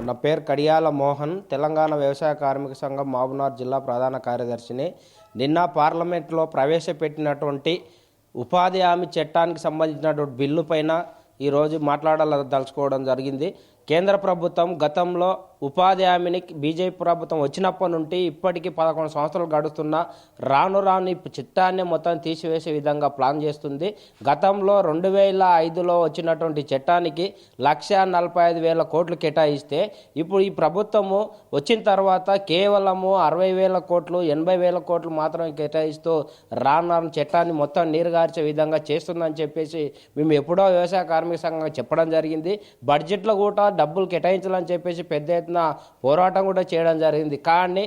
నా పేరు కడియాల మోహన్, తెలంగాణ వ్యవసాయ కార్మిక సంఘం మహబూబ్నగర్ జిల్లా ప్రధాన కార్యదర్శిని. నిన్న పార్లమెంట్లో ప్రవేశపెట్టినటువంటి ఉపాధి హామీ చట్టానికి సంబంధించినటువంటి బిల్లు పైన ఈరోజు మాట్లాడాలదలుచుకోవడం జరిగింది. కేంద్ర ప్రభుత్వం గతంలో ఉపాధి హామీని బీజేపీ ప్రభుత్వం వచ్చినప్పటి నుండి ఇప్పటికీ 11 సంవత్సరాలు గడుస్తున్నా రాను చట్టాన్ని మొత్తం తీసివేసే విధంగా ప్లాన్ చేస్తుంది. గతంలో 2005లో వచ్చినటువంటి చట్టానికి 1,45,000 కోట్లు కేటాయిస్తే ఇప్పుడు ఈ ప్రభుత్వము వచ్చిన తర్వాత కేవలము 60,000 కోట్లు 80,000 కోట్లు మాత్రమే కేటాయిస్తూ రాను చట్టాన్ని మొత్తం నీరుగార్చే విధంగా చేస్తుందని చెప్పేసి మేము ఎప్పుడో వ్యవసాయ కార్మిక సంఘంగా చెప్పడం జరిగింది. బడ్జెట్లో కూడా డబ్బులు కేటాయించాలని చెప్పేసి పెద్ద ఎత్తున పోరాటం కూడా చేయడం జరిగింది. కానీ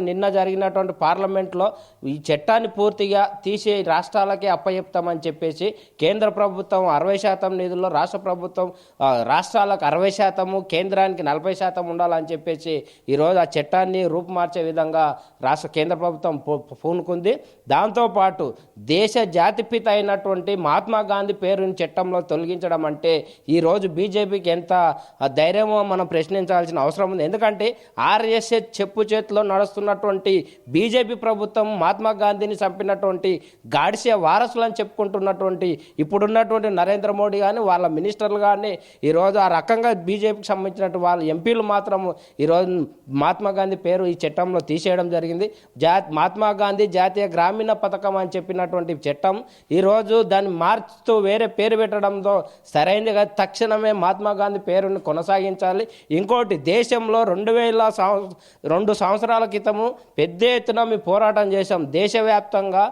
నిన్న జరిగినటువంటి పార్లమెంట్లో ఈ చట్టాన్ని పూర్తిగా తీసి రాష్ట్రాలకే అప్పచెప్తామని చెప్పేసి కేంద్ర ప్రభుత్వం 60% నిధుల్లో రాష్ట్రాలకు 60%, కేంద్రానికి 40% ఉండాలని చెప్పేసి ఈరోజు ఆ చట్టాన్ని రూపుమార్చే విధంగా కేంద్ర ప్రభుత్వం పూనుకుంది. దాంతోపాటు దేశ జాతిపిత అయినటువంటి మహాత్మా గాంధీ పేరుని చట్టంలో తొలగించడం అంటే ఈరోజు బీజేపీకి ఎంత ధైర్యమో మనం ప్రశ్నించాల్సిన అవసరం ఉంది. ఎందుకంటే ఆర్ఎస్ఎస్ చెప్పు చేతిలో నడుస్తున్నటువంటి బీజేపీ ప్రభుత్వం మహాత్మా గాంధీని చంపినటువంటి గాడ్సే వారసులు అని చెప్పుకుంటున్నటువంటి ఇప్పుడున్నటువంటి నరేంద్ర మోడీ కానీ వాళ్ళ మినిస్టర్లు కానీ ఈరోజు ఆ రకంగా బీజేపీకి సంబంధించినటువంటి వాళ్ళ ఎంపీలు మాత్రం ఈరోజు మహాత్మా గాంధీ పేరు ఈ చట్టంలో తీసేయడం జరిగింది. మహాత్మా గాంధీ జాతీయ గ్రామీణ పథకం అని చెప్పినటువంటి చట్టం ఈరోజు దాన్ని మార్చుతూ వేరే పేరు పెట్టడంతో సరైనది కాదు. తక్షణమే మహాత్మా గాంధీ పేరుని కొనసాగించాలి. ఇంకోటి, దేశంలో 2 సంవత్సరాల క్రితము పెద్ద ఎత్తున మేము పోరాటం చేశాం. దేశవ్యాప్తంగా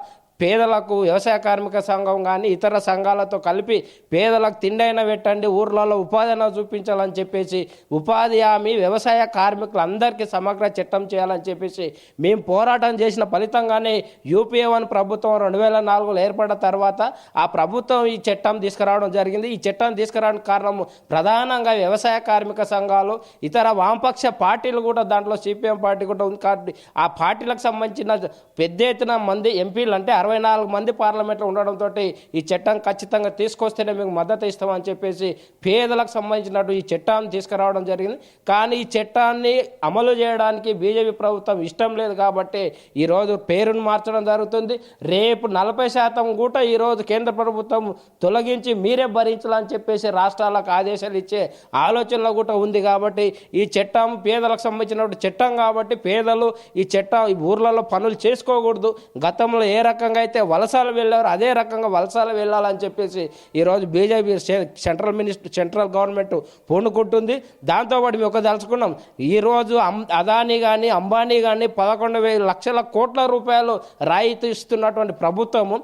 పేదలకు వ్యవసాయ కార్మిక సంఘం కానీ ఇతర సంఘాలతో కలిపి పేదలకు తిండైనా పెట్టండి, ఊర్లలో ఉపాధి చూపించాలని చెప్పేసి ఉపాధి హామీ వ్యవసాయ కార్మికులందరికీ సమగ్ర చట్టం చేయాలని చెప్పేసి మేము పోరాటం చేసిన ఫలితంగానే యూపీఏ 1 ప్రభుత్వం 2004లో ఏర్పడిన తర్వాత ఆ ప్రభుత్వం ఈ చట్టం తీసుకురావడం జరిగింది. ఈ చట్టం తీసుకురావడానికి కారణం ప్రధానంగా వ్యవసాయ కార్మిక సంఘాలు, ఇతర వామపక్ష పార్టీలు కూడా దాంట్లో సిపిఎం పార్టీ కూడా ఉంది. కాబట్టి ఆ పార్టీలకు సంబంధించిన పెద్ద ఎత్తున మంది ఎంపీలు అంటే 64 మంది పార్లమెంట్లో ఉండడంతో ఈ చట్టం ఖచ్చితంగా తీసుకొస్తేనే మీకు మద్దతు ఇస్తామని చెప్పేసి పేదలకు సంబంధించినట్టు ఈ చట్టాన్ని తీసుకురావడం జరిగింది. కానీ ఈ చట్టాన్ని అమలు చేయడానికి బీజేపీ ప్రభుత్వం ఇష్టం లేదు కాబట్టి ఈరోజు పేరును మార్చడం జరుగుతుంది. రేపు 40% కూడా ఈరోజు కేంద్ర ప్రభుత్వం తొలగించి మీరే భరించాలని చెప్పేసి రాష్ట్రాలకు ఆదేశాలు ఇచ్చే ఆలోచనలో కూడా ఉంది. కాబట్టి ఈ చట్టం పేదలకు సంబంధించినటువంటి చట్టం కాబట్టి పేదలు ఈ చట్టం ఈ ఊర్లలో పనులు చేసుకోకూడదు. గతంలో ఏ రకంగా అయితే వలసలు వెళ్ళారు అదే రకంగా వలసలు వెళ్ళాలని చెప్పేసి ఈరోజు బీజేపీ సెంట్రల్ గవర్నమెంట్ పూనుకుంటుంది. దాంతోపాటు మేము దలుచుకున్నాం, ఈరోజు అదానీ కానీ అంబానీ కానీ 11,000 లక్షల కోట్ల రూపాయలు రాయితీ ఇస్తున్నటువంటి ప్రభుత్వము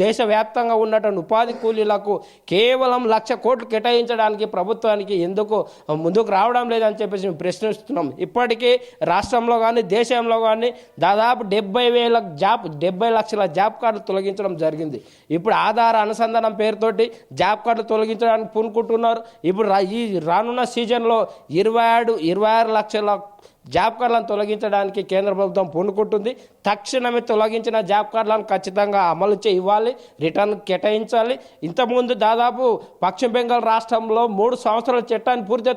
దేశవ్యాప్తంగా ఉన్నటువంటి ఉపాధి కూలీలకు కేవలం 1,00,000 కోట్లు కేటాయించడానికి ప్రభుత్వానికి ఎందుకు ముందుకు రావడం లేదని చెప్పేసి మేము ప్రశ్నిస్తున్నాం. ఇప్పటికీ రాష్ట్రంలో కానీ దేశంలో కానీ దాదాపు 70 లక్షల జాబ్ కార్డులు తొలగించడం జరిగింది. ఇప్పుడు ఆధార్ అనుసంధానం పేరుతోటి జాబ్ కార్డులు తొలగించడానికి పూనుకుంటున్నారు. ఇప్పుడు ఈ రానున్న సీజన్లో 26 లక్షల జాబ్ కార్డులను తొలగించడానికి కేంద్ర ప్రభుత్వం పూనుకుంటుంది. తక్షణమే తొలగించిన జాబ్ కార్డులను ఖచ్చితంగా అమలు ఇవ్వాలి, రిటర్న్ కేటాయించాలి. ఇంతకుముందు దాదాపు పశ్చిమ బెంగాల్ రాష్ట్రంలో 3 సంవత్సరాల చట్టాన్ని పూర్తిగా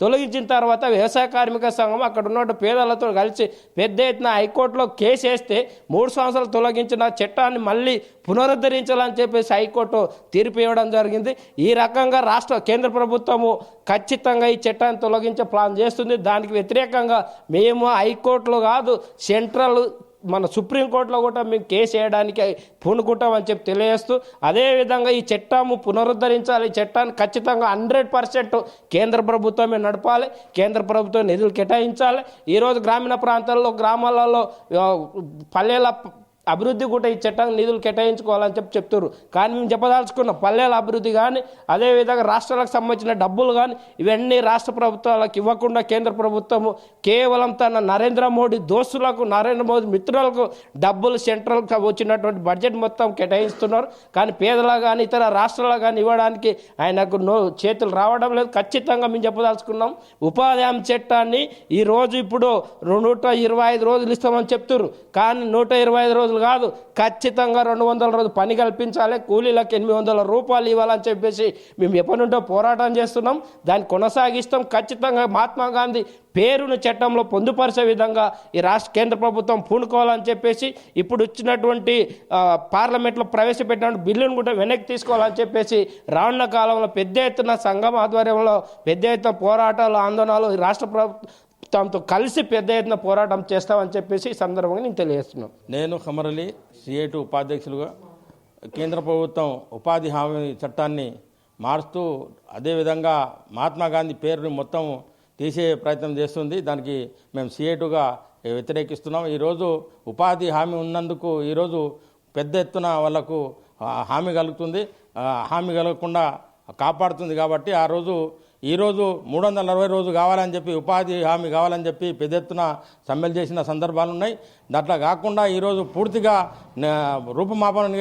తొలగించిన తర్వాత వ్యవసాయ కార్మిక సంఘం అక్కడ ఉన్న పేదలతో కలిసి పెద్ద ఎత్తున హైకోర్టులో కేసు వేస్తే 3 సంవత్సరాలు తొలగించిన చట్టాన్ని మళ్ళీ పునరుద్ధరించాలని చెప్పేసి హైకోర్టు తీర్పు ఇవ్వడం జరిగింది. ఈ రకంగా కేంద్ర ప్రభుత్వము ఖచ్చితంగా ఈ చట్టాన్ని తొలగించే ప్లాన్ చేస్తుంది. దానికి వ్యతిరేకంగా మేము హైకోర్టులో కాదు మన సుప్రీంకోర్టులో కూడా మేము కేసు వేయడానికి పూనుకుంటామని చెప్పి తెలియజేస్తూ, అదేవిధంగా ఈ చట్టము పునరుద్ధరించాలి. ఈ చట్టాన్ని ఖచ్చితంగా 100% కేంద్ర ప్రభుత్వమే నడపాలి, కేంద్ర ప్రభుత్వం నిధులు కేటాయించాలి. ఈరోజు గ్రామీణ ప్రాంతాల్లో గ్రామాలలో పల్లెల అభివృద్ధి కూడా ఈ చట్టం నిధులు కేటాయించుకోవాలని చెప్తున్నారు. కానీ మేము చెప్పదలుచుకున్న పల్లెల అభివృద్ధి కానీ అదేవిధంగా రాష్ట్రాలకు సంబంధించిన డబ్బులు కానీ ఇవన్నీ రాష్ట్ర ప్రభుత్వాలకు ఇవ్వకుండా కేంద్ర ప్రభుత్వము కేవలం తన నరేంద్ర మోడీ దోస్తులకు, నరేంద్ర మోదీ మిత్రులకు డబ్బులు సెంట్రల్కి వచ్చినటువంటి బడ్జెట్ మొత్తం కేటాయిస్తున్నారు. కానీ పేదలకు కానీ ఇతర రాష్ట్రాలకు కానీ ఇవ్వడానికి ఆయనకు చేతులు రావడం లేదు. ఖచ్చితంగా మేము చెప్పదలుచుకున్నాం, ఉపాధి హామీ చట్టాన్ని ఈరోజు ఇప్పుడు 125 రోజులు ఇస్తామని చెప్తున్నారు. కానీ 125 రోజులు రోజులు కాదు, ఖచ్చితంగా 200 రోజులు పని కల్పించాలి, కూలీలకు 800 రూపాయలు ఇవ్వాలని చెప్పేసి మేము ఎప్పటి నుండో పోరాటం చేస్తున్నాం. దాన్ని కొనసాగిస్తాం. ఖచ్చితంగా మహాత్మా గాంధీ పేరును చట్టంలో పొందుపరిచే విధంగా ఈ కేంద్ర ప్రభుత్వం పూనుకోవాలని చెప్పేసి ఇప్పుడు ఇచ్చినటువంటి పార్లమెంట్లో ప్రవేశపెట్టిన బిల్లును కూడా వెనక్కి తీసుకోవాలని చెప్పేసి రానున్న కాలంలో పెద్ద ఎత్తున సంఘం ఆధ్వర్యంలో పెద్ద ఎత్తున పోరాటాలు, ఆందోళనలు రాష్ట్ర ప్రభుత్వంతో కలిసి పెద్ద ఎత్తున పోరాటం చేస్తామని చెప్పేసి ఈ సందర్భంగా నేను తెలియజేస్తున్నాను. నేను ఖమరలి CITU ఉపాధ్యక్షులుగా కేంద్ర ప్రభుత్వం ఉపాధి హామీ చట్టాన్ని మారుస్తూ అదేవిధంగా మహాత్మా గాంధీ పేరుని మొత్తం తీసే ప్రయత్నం చేస్తుంది. దానికి మేము CITUగా వ్యతిరేకిస్తున్నాం. ఈరోజు ఉపాధి హామీ ఉన్నందుకు ఈరోజు పెద్ద ఎత్తున వాళ్లకు హామీ కలుగుతుంది, హామీ కలగకుండా కాపాడుతుంది. కాబట్టి ఈరోజు 360 రోజులు కావాలని చెప్పి, ఉపాధి హామీ కావాలని చెప్పి పెద్ద ఎత్తున సమ్మెలు చేసిన సందర్భాలు ఉన్నాయి. అట్లా కాకుండా ఈరోజు పూర్తిగా రూపుమాపనని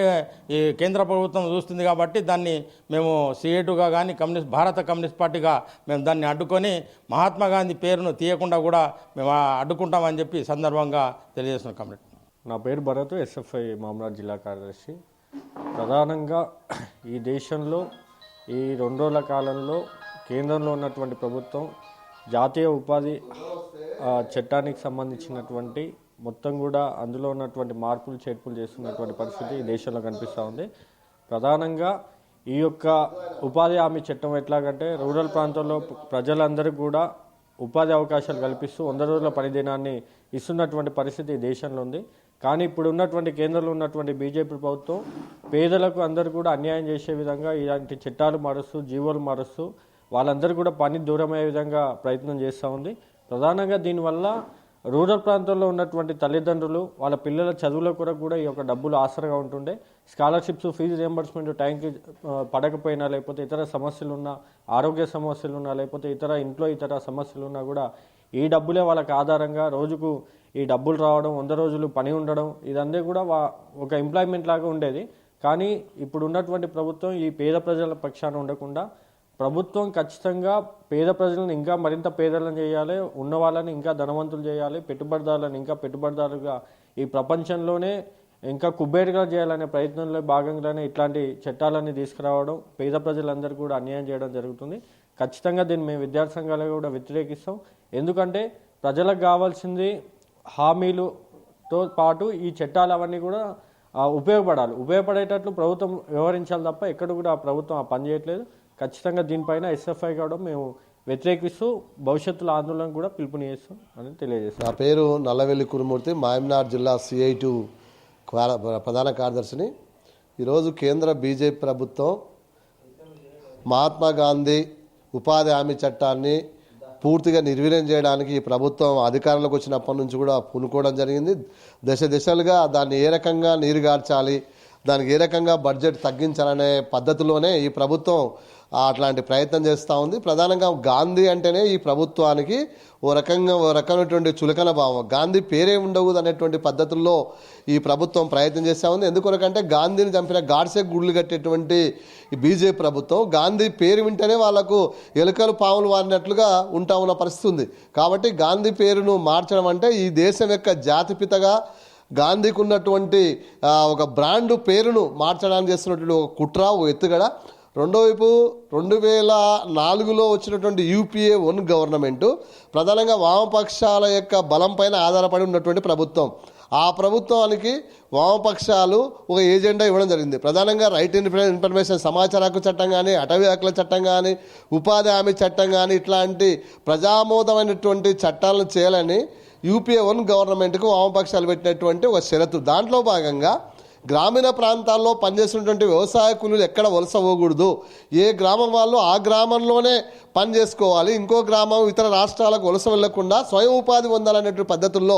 ఈ కేంద్ర ప్రభుత్వం చూస్తుంది. కాబట్టి దాన్ని మేము CITUగా కానీ భారత కమ్యూనిస్ట్ పార్టీగా మేము దాన్ని అడ్డుకొని మహాత్మా గాంధీ పేరును తీయకుండా కూడా మేము అడ్డుకుంటామని చెప్పి సందర్భంగా తెలియజేస్తున్నాం. కమిటీ నా పేరు భరత్, SFI మామనార్ జిల్లా కార్యదర్శి. ప్రధానంగా ఈ దేశంలో ఈ 2 రోజుల కాలంలో కేంద్రంలో ఉన్నటువంటి ప్రభుత్వం జాతీయ ఉపాధి చట్టానికి సంబంధించినటువంటి మొత్తం కూడా అందులో ఉన్నటువంటి మార్పులు చేర్పులు చేస్తున్నటువంటి పరిస్థితి ఈ దేశంలో కనిపిస్తూ ఉంది. ప్రధానంగా ఈ యొక్క ఉపాధి హామీ చట్టం ఎట్లాగంటే రూరల్ ప్రాంతాల్లో ప్రజలందరికీ కూడా ఉపాధి అవకాశాలు కల్పిస్తూ 100 రోజుల పనిదినాన్ని ఇస్తున్నటువంటి పరిస్థితి ఈ దేశంలో ఉంది. కానీ ఇప్పుడు ఉన్నటువంటి కేంద్రంలో ఉన్నటువంటి BJP ప్రభుత్వం పేదలకు అందరూ కూడా అన్యాయం చేసే విధంగా ఇలాంటి చట్టాలు మారుస్తూ, జీవోలు మారుస్తూ వాళ్ళందరూ కూడా పని దూరమయ్యే విధంగా ప్రయత్నం చేస్తూ ఉంది. ప్రధానంగా దీనివల్ల రూరల్ ప్రాంతాల్లో ఉన్నటువంటి తల్లిదండ్రులు వాళ్ళ పిల్లల చదువుల కొరకు కూడా ఈ యొక్క డబ్బులు ఆసరగా ఉంటుండే. స్కాలర్షిప్స్, ఫీజు రియంబర్స్మెంట్ టైంకి పడకపోయినా, లేకపోతే ఇతర సమస్యలు ఉన్నా, ఆరోగ్య సమస్యలు ఉన్నా, లేకపోతే ఇంట్లో ఇతర సమస్యలు ఉన్నా కూడా ఈ డబ్బులే వాళ్ళకి ఆధారంగా రోజుకు ఈ డబ్బులు రావడం, 100 రోజులు పని ఉండడం, ఇదంతా కూడా ఒక ఎంప్లాయ్మెంట్ లాగా ఉండేది. కానీ ఇప్పుడు ఉన్నటువంటి ప్రభుత్వం ఈ పేద ప్రజల పక్షాన ఉండకుండా ప్రభుత్వం ఖచ్చితంగా పేద ప్రజలను ఇంకా మరింత పేదలను చేయాలి, ఉన్న వాళ్ళని ఇంకా ధనవంతులు చేయాలి, పెట్టుబడిదారులను ఇంకా పెట్టుబడిదారులుగా ఈ ప్రపంచంలోనే ఇంకా కుబేరుగా చేయాలనే ప్రయత్నంలో భాగంగానే ఇట్లాంటి చట్టాలన్నీ తీసుకురావడం, పేద ప్రజలందరూ కూడా అన్యాయం చేయడం జరుగుతుంది. ఖచ్చితంగా దీన్ని మేము విద్యార్థి సంఘాలుగా కూడా వ్యతిరేకిస్తాం. ఎందుకంటే ప్రజలకు కావాల్సింది హామీలుతో పాటు ఈ చట్టాలు అవన్నీ కూడా ఉపయోగపడేటట్లు ప్రభుత్వం వ్యవహరించాలి తప్ప ఎక్కడ కూడా ప్రభుత్వం ఆ పని చేయట్లేదు. ఖచ్చితంగా దీనిపైన SFI కూడా మేము వ్యతిరేకిస్తూ భవిష్యత్తులో ఆందోళన కూడా పిలుపునిస్తాం అని తెలియజేస్తాం. నా పేరు నల్లవెల్లి కురుమూర్తి, మాయమ్నార్ జిల్లా CITU ప్రధాన కార్యదర్శిని. ఈరోజు కేంద్ర BJP ప్రభుత్వం మహాత్మా గాంధీ ఉపాధి హామీ చట్టాన్ని పూర్తిగా నిర్వీర్యం చేయడానికి ఈ ప్రభుత్వం అధికారంలోకి వచ్చినప్పటి నుంచి కూడా పూనుకోవడం జరిగింది. దశలుగా దాన్ని ఏ రకంగా నీరుగార్చాలి, దానికి ఏ రకంగా బడ్జెట్ తగ్గించాలనే పద్ధతిలోనే ఈ ప్రభుత్వం అట్లాంటి ప్రయత్నం చేస్తూ ఉంది. ప్రధానంగా గాంధీ అంటేనే ఈ ప్రభుత్వానికి ఓ రకమైనటువంటి చులకన భావం. గాంధీ పేరే ఉండకూడదు అనేటువంటి పద్ధతుల్లో ఈ ప్రభుత్వం ప్రయత్నం చేస్తూ ఉంది. ఎందుకొరకంటే గాంధీని చంపిన గాడ్సే గుళ్ళు కట్టేటువంటి ఈ BJP ప్రభుత్వం గాంధీ పేరు వింటేనే వాళ్లకు ఎలుకలు పాములు వారినట్లుగా ఉన్న పరిస్థితి ఉంది. కాబట్టి గాంధీ పేరును మార్చడం అంటే ఈ దేశం యొక్క జాతిపితగా గాంధీకి ఉన్నటువంటి ఒక బ్రాండ్ పేరును మార్చడానికి చేస్తున్నటువంటి ఒక కుట్ర, ఓ ఎత్తుగడ. రెండో వైపు 2004లో వచ్చినటువంటి UPA 1 గవర్నమెంటు ప్రధానంగా వామపక్షాల యొక్క బలం పైన ఆధారపడి ఉన్నటువంటి ప్రభుత్వం. ఆ ప్రభుత్వానికి వామపక్షాలు ఒక ఏజెండా ఇవ్వడం జరిగింది. ప్రధానంగా రైట్ ఇన్ఫర్మేషన్ సమాచార హక్కు చట్టం కానీ, అటవీ హక్కుల చట్టం కానీ, ఉపాధి హామీ చట్టం కానీ ఇట్లాంటి ప్రజామోదమైనటువంటి చట్టాలను చేయాలని UPA 1 గవర్నమెంట్కు వామపక్షాలు పెట్టినటువంటి ఒక షరతు. దాంట్లో భాగంగా గ్రామీణ ప్రాంతాల్లో పనిచేస్తున్నటువంటి వ్యవసాయ కూలీలు ఎక్కడ వలస పోకూడదు, ఏ గ్రామం వాళ్ళు ఆ గ్రామంలోనే పని చేసుకోవాలి, ఇంకో గ్రామం ఇతర రాష్ట్రాలకు వలస వెళ్లకుండా స్వయం ఉపాధి పొందాలనేటువంటి పద్ధతుల్లో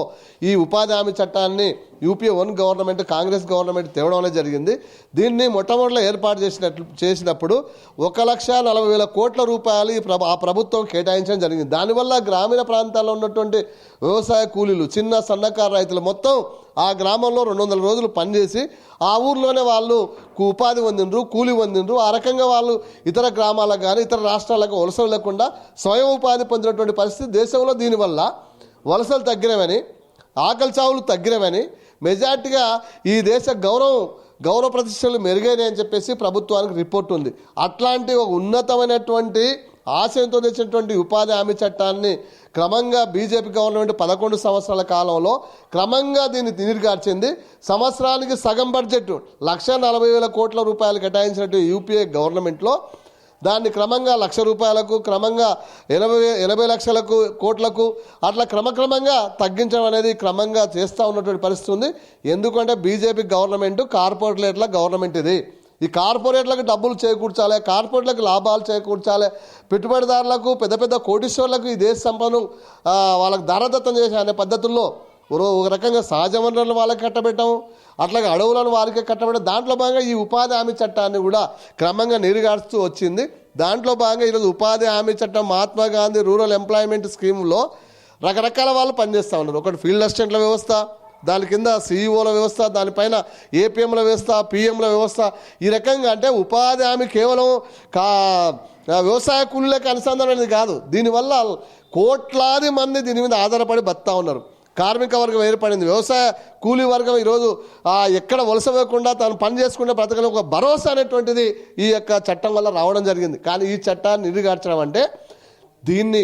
ఈ ఉపాధి హామీ చట్టాన్ని UPA 1 గవర్నమెంట్, కాంగ్రెస్ గవర్నమెంట్ తేవడం అనేది జరిగింది. దీన్ని మొట్టమొదటిలో ఏర్పాటు చేసినప్పుడు 1,40,000 కోట్ల రూపాయలు ఆ ప్రభుత్వం కేటాయించడం జరిగింది. దానివల్ల గ్రామీణ ప్రాంతాల్లో ఉన్నటువంటి వ్యవసాయ కూలీలు, చిన్న సన్నకారు రైతులు మొత్తం ఆ గ్రామంలో 200 రోజులు పనిచేసి ఆ ఊర్లోనే వాళ్ళు ఉపాధి పొందిండ్రు, కూలి పొందిండ్రు. ఆ రకంగా వాళ్ళు ఇతర గ్రామాలకు కానీ ఇతర రాష్ట్రాలకు వలస వెళ్లకుండా స్వయం ఉపాధి పొందినటువంటి పరిస్థితి దేశంలో. దీనివల్ల వలసలు తగ్గినవని, ఆకలి చావులు తగ్గినవని, మెజార్టీగా ఈ దేశ గౌరవ ప్రతిష్టలు మెరుగైనాయి అని చెప్పేసి ప్రభుత్వానికి రిపోర్ట్ ఉంది. అట్లాంటి ఒక ఉన్నతమైనటువంటి ఆశయంతో తెచ్చినటువంటి ఉపాధి హామీ చట్టాన్ని క్రమంగా బీజేపీ గవర్నమెంట్ 11 సంవత్సరాల కాలంలో క్రమంగా దీన్ని నీరుగార్చింది. సంవత్సరానికి సగం బడ్జెట్ 1,40,000 కోట్ల రూపాయలు కేటాయించినట్టు యూపీఏ గవర్నమెంట్లో దాన్ని క్రమంగా 1,00,000 రూపాయలకు, క్రమంగా 80 లక్షల కోట్లకు అట్లా క్రమంగా తగ్గించడం అనేది క్రమంగా చేస్తూ ఉన్నటువంటి పరిస్థితి ఉంది. ఎందుకంటే బీజేపీ గవర్నమెంట్ కార్పొరేట్ల గవర్నమెంట్ ఇది. ఈ కార్పొరేట్లకు డబ్బులు చేకూర్చాలి, కార్పొరేట్లకు లాభాలు చేకూర్చాలి, పెట్టుబడిదారులకు పెద్ద కోటీశ్వర్లకు ఈ దేశ సంపదను వాళ్ళకు దారదత్తం చేసే అనే పద్ధతుల్లో ఒక రకంగా సహజ వనరులను వాళ్ళకి కట్టబెట్టాము, అట్లాగే అడవులను వారికి కట్టబెట్టాం. దాంట్లో భాగంగా ఈ ఉపాధి హామీ చట్టాన్ని కూడా క్రమంగా నీరుగారుస్తూ వచ్చింది. దాంట్లో భాగంగా ఈరోజు ఉపాధి హామీ చట్టం మహాత్మా గాంధీ రూరల్ ఎంప్లాయ్మెంట్ స్కీమ్లో రకరకాల వాళ్ళు పనిచేస్తూ ఉన్నారు. ఒకటి ఫీల్డ్ అసిస్టెంట్ల వ్యవస్థ, దాని కింద సిఇఓల వ్యవస్థ, దానిపైన ఏపీఎంల వ్యవస్థ, పిఎంల వ్యవస్థ. ఈ రకంగా అంటే ఉపాధి హామీ కేవలం వ్యవసాయ కూలీలకు అనుసంధానం అనేది కాదు. దీనివల్ల కోట్లాది మంది దీని మీద ఆధారపడి బతుకుతా ఉన్నారు. కార్మిక వర్గం ఏర్పడింది, వ్యవసాయ కూలీ వర్గం ఈరోజు ఎక్కడ వలస వేయకుండా తాను పని చేసుకుంటే బ్రతకడం ఒక భరోసా అనేటువంటిది ఈ యొక్క చట్టం వల్ల రావడం జరిగింది. కానీ ఈ చట్టాన్ని నీరుగార్చడం అంటే దీన్ని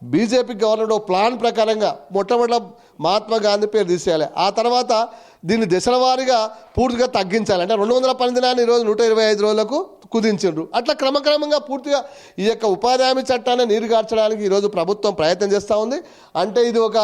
బీజేపీ గవర్నమెంట్ ప్లాన్ ప్రకారంగా మొట్టమొదటి మహాత్మా గాంధీ పేరు తీసేయాలి, ఆ తర్వాత దీన్ని దశల వారీగా పూర్తిగా తగ్గించాలి. అంటే 210 దినాన్ని ఈరోజు 125 రోజులకు కుదించారు. అట్లా క్రమక్రమంగా పూర్తిగా ఈ యొక్క ఉపాధి హామీ చట్టాన్ని నీరుగార్చడానికి ఈరోజు ప్రభుత్వం ప్రయత్నం చేస్తూ ఉంది. అంటే ఇది ఒక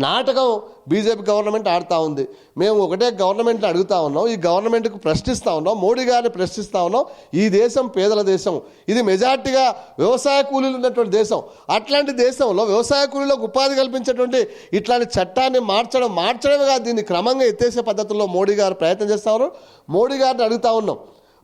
నాటకం బీజేపీ గవర్నమెంట్ ఆడుతూ ఉంది. మేము ఒకటే గవర్నమెంట్ని అడుగుతూ ఉన్నాం, ఈ గవర్నమెంట్కు ప్రశ్నిస్తూ ఉన్నాం, మోడీ గారిని ప్రశ్నిస్తూ ఉన్నాం. ఈ దేశం పేదల దేశం, ఇది మెజార్టీగా వ్యవసాయ కూలీలు ఉన్నటువంటి దేశం. అట్లాంటి దేశంలో వ్యవసాయ కూలీలకు ఉపాధి కల్పించేటువంటి ఇట్లాంటి చట్టాన్ని మార్చడమే కాదు, దీన్ని క్రమంగా ఎత్తేసే పద్ధతుల్లో మోడీ గారు ప్రయత్నం చేస్తూ ఉన్నారు. మోడీ గారిని అడుగుతూ ఉన్నాం,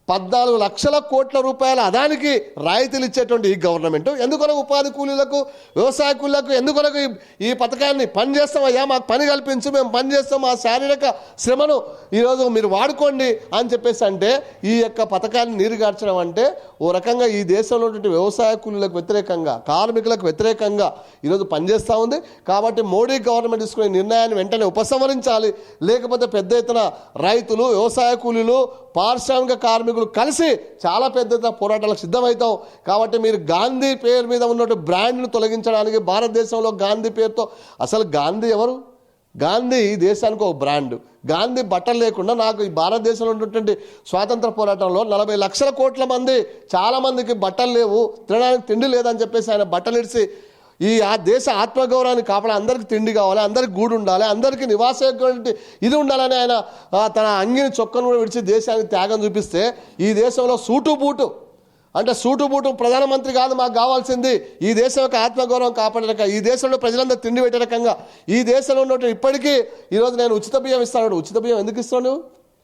14 లక్షల కోట్ల రూపాయల అదానికి రాయితీలు ఇచ్చేటువంటి ఈ గవర్నమెంట్ ఎందుకొరకు ఉపాధి కూలీలకు, వ్యవసాయ కూలీలకు ఎందుకొరకు ఈ పథకాన్ని పని చేస్తామయ్యా, మాకు పని కల్పించు, మేము పని చేస్తాం, మా శారీరక శ్రమను ఈరోజు మీరు వాడుకోండి అని చెప్పేసి అంటే ఈ యొక్క పథకాన్ని నీరుగార్చడం అంటే ఓ రకంగా ఈ దేశంలో ఉన్నటువంటి వ్యవసాయ కూలీలకు వ్యతిరేకంగా, కార్మికులకు వ్యతిరేకంగా ఈరోజు పనిచేస్తూ ఉంది. కాబట్టి మోడీ గవర్నమెంట్ తీసుకునే నిర్ణయాన్ని వెంటనే ఉపసంహరించాలి. లేకపోతే పెద్ద ఎత్తున రైతులు, వ్యవసాయ కూలీలు, పారిశ్రామిక కార్మికులు కలిసి చాలా పెద్ద ఎత్తున పోరాటాలకు సిద్ధమవుతాం. కాబట్టి మీరు గాంధీ పేరు మీద ఉన్నటువంటి బ్రాండ్ను తొలగించడానికి, భారతదేశంలో గాంధీ పేరుతో అసలు గాంధీ ఎవరు? గాంధీ ఈ దేశానికి ఒక బ్రాండ్. గాంధీ బట్టలు లేకుండా నాకు ఈ భారతదేశంలో ఉన్నటువంటి స్వాతంత్ర పోరాటంలో 40 లక్షల కోట్ల మంది చాలామందికి బట్టలు లేవు, తినడానికి తిండి లేదని చెప్పేసి ఆయన బట్టలు ఇడిచి ఈ దేశ ఆత్మగౌరవాన్ని కాపాడాలి, అందరికీ తిండి కావాలి, అందరికి గూడు ఉండాలి, అందరికీ నివాసయోగ్యమైన ఇది ఉండాలని ఆయన తన అంగిని చొక్కను కూడా విడిచి దేశానికి త్యాగం చూపిస్తే ఈ దేశంలో సూటు బూటు ప్రధానమంత్రి కాదు మాకు కావాల్సింది, ఈ దేశం యొక్క ఆత్మగౌరవం కాపాడే రకంగా, ఈ దేశంలో ప్రజలందరూ తిండి పెట్టే రకంగా, ఈ దేశంలో ఉన్నట్టు ఇప్పటికీ ఈరోజు నేను ఉచిత బియ్యం ఇస్తాను. ఉచిత బియ్యం ఎందుకు ఇస్తాను?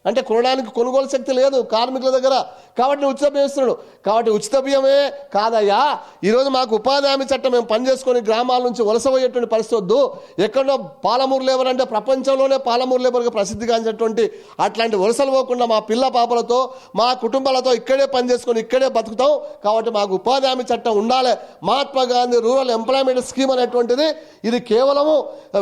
అంటే కొనడానికి కొనుగోలు శక్తి లేదు కార్మికుల దగ్గర, కాబట్టి ఉచిత బియ్యం ఇస్తున్నాడు. కాబట్టి ఉచిత బియ్యమే కాదయ్యా, ఈరోజు మాకు ఉపాధి హామీ చట్టం మేము పనిచేసుకొని గ్రామాల నుంచి వలసపోయేటువంటి పరిస్థితి వద్దు. ఎక్కడో పాలమూరు లేబర్ అంటే ప్రపంచంలోనే పాలమూరు లేబర్గా ప్రసిద్ధిగాంచినటువంటి అట్లాంటి వలసలు పోకుండా మా పిల్ల పాపలతో, మా కుటుంబాలతో ఇక్కడే పనిచేసుకొని ఇక్కడే బతుకుతాం. కాబట్టి మాకు ఉపాధి హామీ చట్టం ఉండాలి. Mahatma Gandhi rural employment scheme అనేటువంటిది ఇది కేవలము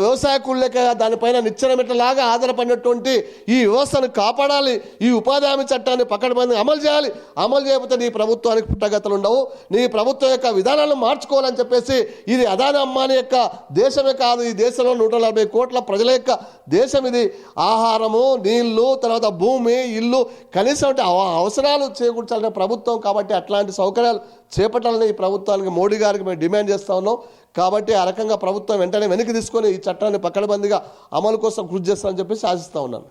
వ్యవసాయ కూలీలకే, దానిపైన నిచ్చెనమెట్టలాగా ఆధారపడినటువంటి ఈ వ్యవస్థను కాపాడాలి. ఈ ఉపాధి హామీ చట్టాన్ని పకడ్బందీగా అమలు చేయాలి. అమలు చేయకపోతే నీ ప్రభుత్వానికి పుట్టగతులు ఉండవు, నీ ప్రభుత్వం యొక్క విధానాలను మార్చుకోవాలని చెప్పేసి ఇది అదాని అంబానీ యొక్క దేశమే కాదు, ఈ దేశంలో 140 కోట్ల ప్రజల యొక్క దేశం ఇది. ఆహారము, నీళ్లు, తర్వాత భూమి, ఇల్లు, కనీసం అవసరాలు చేకూర్చాలనే ప్రభుత్వం. కాబట్టి అట్లాంటి సౌకర్యాలు చేపట్టాలని ఈ ప్రభుత్వానికి, మోడీ గారికి మేము డిమాండ్ చేస్తా ఉన్నాం. కాబట్టి ఆ రకంగా ప్రభుత్వం వెంటనే వెనక్కి తీసుకొని ఈ చట్టాన్ని పకడ్బందీగా అమలు కోసం కృషి చేస్తామని చెప్పేసి ఆశిస్తూ ఉన్నాను.